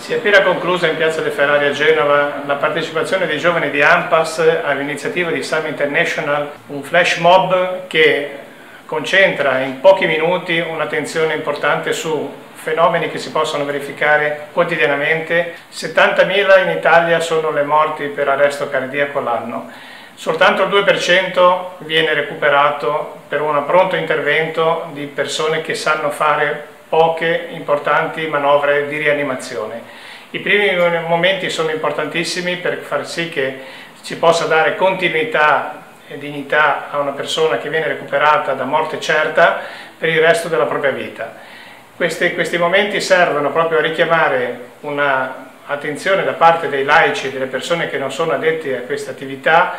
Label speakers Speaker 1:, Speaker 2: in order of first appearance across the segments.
Speaker 1: Si è appena conclusa in Piazza dei Ferrari a Genova la partecipazione dei giovani di ANPAS all'iniziativa di Summit International, un flash mob che concentra in pochi minuti un'attenzione importante su fenomeni che si possono verificare quotidianamente. 70.000 in Italia sono le morti per arresto cardiaco l'anno. Soltanto il 2% viene recuperato per un pronto intervento di persone che sanno fare poche importanti manovre di rianimazione. I primi momenti sono importantissimi per far sì che ci possa dare continuità e dignità a una persona che viene recuperata da morte certa per il resto della propria vita. Questi momenti servono proprio a richiamare un'attenzione da parte dei laici e delle persone che non sono addetti a questa attività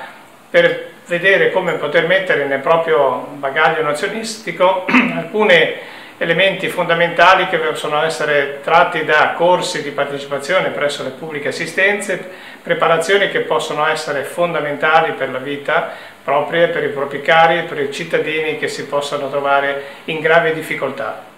Speaker 1: per vedere come poter mettere nel proprio bagaglio nozionistico alcuni elementi fondamentali che possono essere tratti da corsi di partecipazione presso le pubbliche assistenze, preparazioni che possono essere fondamentali per la vita propria, per i propri cari, per i cittadini che si possano trovare in gravi difficoltà.